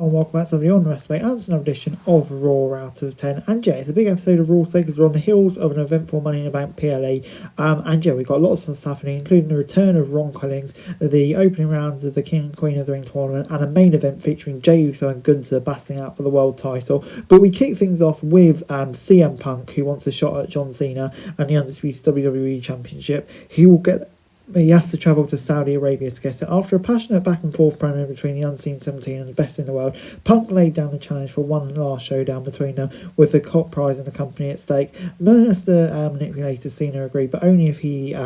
And welcome back to the On Wrestling and another edition of Raw out of 10. And yeah, it's a big episode of Raw today because we're on the heels of an eventful Money in the Bank PLE. And yeah, we've got lots of stuff in it, including the return of Ron Collins, the opening rounds of the King and Queen of the Ring tournament, and a main event featuring Jey Uso and Gunther battling out for the world title. But we kick things off with CM Punk, who wants a shot at John Cena and the Undisputed WWE Championship. He has to travel to Saudi Arabia to get it. After a passionate back and forth promo between the Unseen 17 and the best in the world, Punk laid down the challenge for one last showdown between them, with the top prize and the company at stake. Minister manipulator Cena agreed, but only if he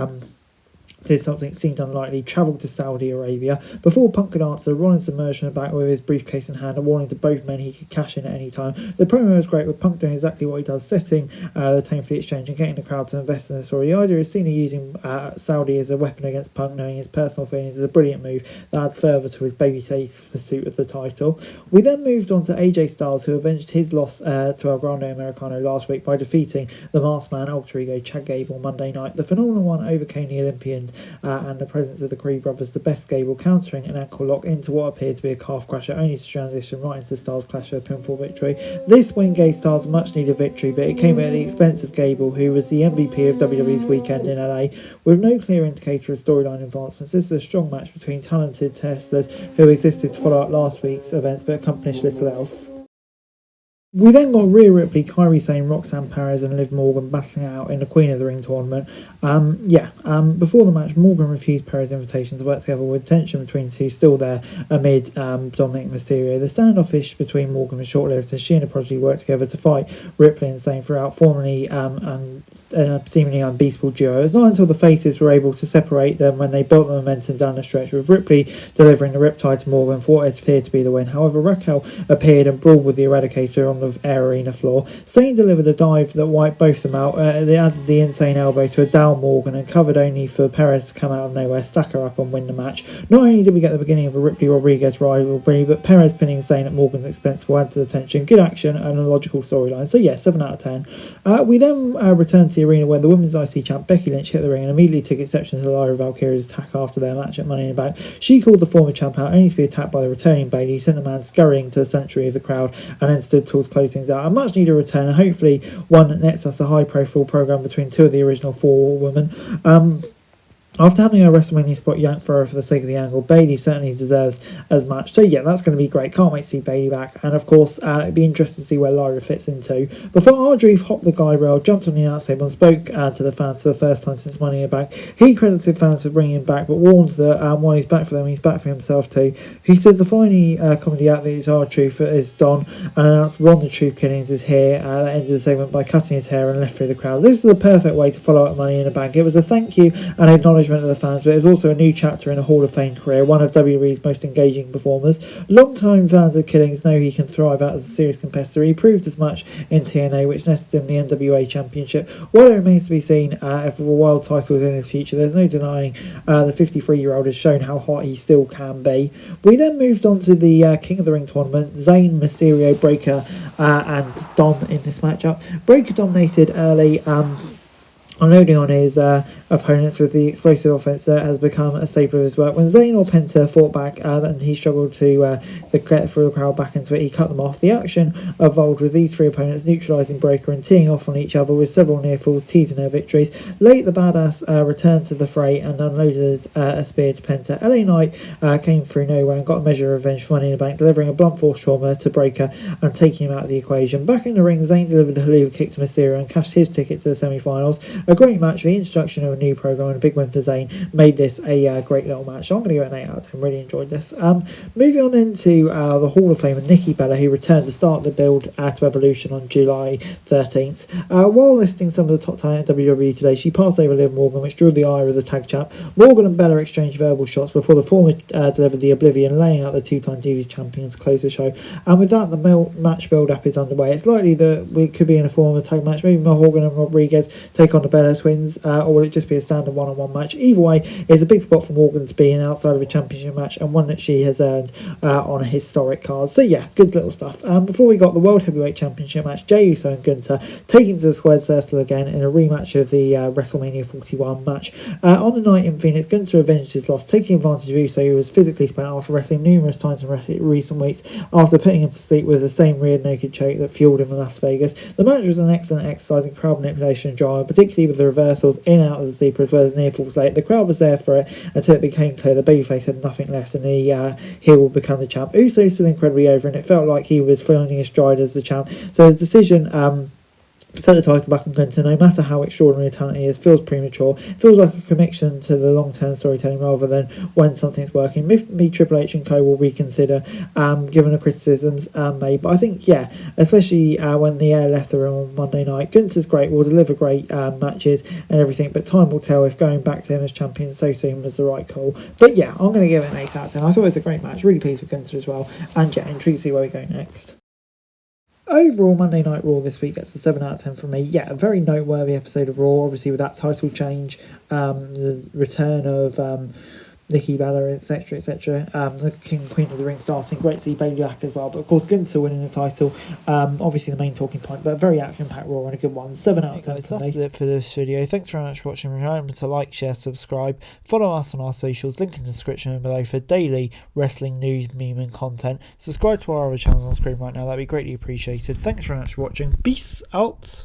did something seemed unlikely, travelled to Saudi Arabia. Before Punk could answer, Rollins emerged from the back with his briefcase in hand, a warning to both men he could cash in at any time. The promo was great, with Punk doing exactly what he does, setting the tone for the exchange and getting the crowd to invest in the story. The idea is Cena using Saudi as a weapon against Punk, knowing his personal feelings, is a brilliant move that adds further to his babyface pursuit of the title. We then moved on to AJ Styles, who avenged his loss to El Grande Americano last week by defeating the Masked Man alter ego Chad Gable Monday night. The phenomenal one overcame the Olympians and the presence of the Creed brothers, the best Gable countering an ankle lock into what appeared to be a calf crusher, only to transition right into Styles' clash for a pinfall victory. This win gave Styles a much needed victory, but it came at the expense of Gable, who was the MVP of WWE's weekend in LA. With no clear indicator of storyline advancements, this is a strong match between talented wrestlers who existed to follow up last week's events but accomplished little else. We then got Rhea Ripley, Kairi Sane, Roxanne Perez and Liv Morgan battling out in the Queen of the Ring tournament. Before the match, Morgan refused Perez's invitation to work together, with tension between the two still there amid Dominic Mysterio. The standoffish between Morgan was short-lived as she and the Prodigy worked together to fight Ripley and Sane throughout, formerly a seemingly unbeatable duo. It was not until the faces were able to separate them when they built the momentum down the stretch, with Ripley delivering the Riptide to Morgan for what appeared to be the win. However, Raquel appeared and brawled with the Eradicator on the Air Arena floor. Sane delivered a dive that wiped both of them out. They added the insane elbow to a down Morgan and covered only for Perez to come out of nowhere, stack her up and win the match. Not only did we get the beginning of a Ripley-Rodriguez rivalry, but Perez pinning Sane at Morgan's expense will add to the tension. Good action and a logical storyline. So yeah, 7 out of 10. We then returned to the arena where the women's IC champ Becky Lynch hit the ring and immediately took exception to Lyra Valkyrie's attack after their match at Money in the Bank. She called the former champ out, only to be attacked by the returning Bayley, who sent the man scurrying to the sanctuary of the crowd and then stood towards closing things out. A much needed return, and hopefully one that nets us a high profile program between two of the original 4 women. After having a WrestleMania spot yanked for her for the sake of the angle, Bayley certainly deserves as much. So yeah, that's going to be great. Can't wait to see Bayley back. And of course, it'd be interesting to see where Lyra fits into. Before Ardreeve hopped the guy rail, jumped on the announce table and spoke to the fans for the first time since Money in the Bank. He credited fans for bringing him back, but warned that while he's back for them, he's back for himself too. He said the funny comedy act that is R-Truth is done, and announced Ron the Truth Killings is here. That ended the segment by cutting his hair and left through the crowd. This is the perfect way to follow up Money in the Bank. It was a thank you and acknowledgement of the fans, but it's also a new chapter in a Hall of Fame career, one of WWE's most engaging performers. Long-time fans of Killings know he can thrive out as a serious competitor. He proved as much in TNA, which nested him the NWA Championship. While it remains to be seen if a world title is in his future, there's no denying the 53-year-old has shown how hot he still can be. We then moved on to the King of the Ring tournament. Zayn, Mysterio, Breaker and Dom in this matchup. Breaker dominated early, unloading on his opponents with the explosive offense that has become a staple of his work. When Zayn or Penta fought back and he struggled to get through the crowd back into it, he cut them off. The action evolved with these 3 opponents neutralising Breaker and teeing off on each other, with several near falls teasing their victories. Late, the badass returned to the fray and unloaded a spear to Penta. LA Knight came through nowhere and got a measure of revenge for Money in the Bank, delivering a blunt force trauma to Breaker and taking him out of the equation. Back in the ring, Zayn delivered a Helluva kick to Mysterio and cashed his ticket to the semi-finals. A great match, the introduction of a new program and a big win for Zayn made this a great little match. So I'm going to give it an 8 out of 10. Really enjoyed this. Moving on into the Hall of Fame and Nikki Bella, who returned to start the build to Evolution on July 13th. While listing some of the top talent at WWE today, she passed over Liv Morgan, which drew the ire of the tag champ. Morgan and Bella exchanged verbal shots before the former delivered the Oblivion, laying out the 2-time TV champions to close the show. And with that, the match build-up is underway. It's likely that we could be in a form of a tag match. Maybe Morgan and Rodriguez take on the Bella twins, or will it just be a standard one-on-one match? Either way, it's a big spot for Morgan to be in outside of a championship match, and one that she has earned on a historic card. So yeah, good little stuff. Before we got the World Heavyweight Championship match, Jey Uso and Gunther taking to the squared circle again in a rematch of the WrestleMania 41 match. On the night in Phoenix, Gunther avenged his loss, taking advantage of Uso, who was physically spent after wrestling numerous times in recent weeks, after putting him to sleep with the same rear naked choke that fueled him in Las Vegas. The match was an excellent exercise in crowd manipulation and drama, particularly with the reversals in and out of the sleeper as well as near falls late. The crowd was there for it until it became clear the babyface had nothing left and the heel would become the champ. Uso still incredibly over, and it felt like he was finding his stride as the champ. So the decision to put the title back on Gunther, no matter how extraordinary a talent he is, feels premature. Feels like a connection to the long-term storytelling rather than when something's working. Maybe Triple H and co will reconsider, given the criticisms made. But I think, yeah, especially when the air left the room on Monday night, Gunther's great, will deliver great matches and everything, but time will tell if going back to him as champion so soon was the right call. But yeah, I'm going to give it an 8 out of 10. I thought it was a great match, really pleased with Gunther as well, and yeah, intrigued to see where we go next. Overall, Monday Night Raw this week gets a 7 out of 10 from me. Yeah, a very noteworthy episode of Raw, obviously with that title change, the return of Nikki Bella, etc., etc. The King and Queen of the Ring starting. Great to see Bayley back as well. But of course, Gunther winning the title, obviously the main talking point, but a very action-packed Raw and a good one. 7 out of 10 from me. That's it for this video. Thanks very much for watching. Remember to like, share, subscribe. Follow us on our socials. Link in the description below for daily wrestling news, meme and content. Subscribe to our other channels on screen right now. That'd be greatly appreciated. Thanks very much for watching. Peace out.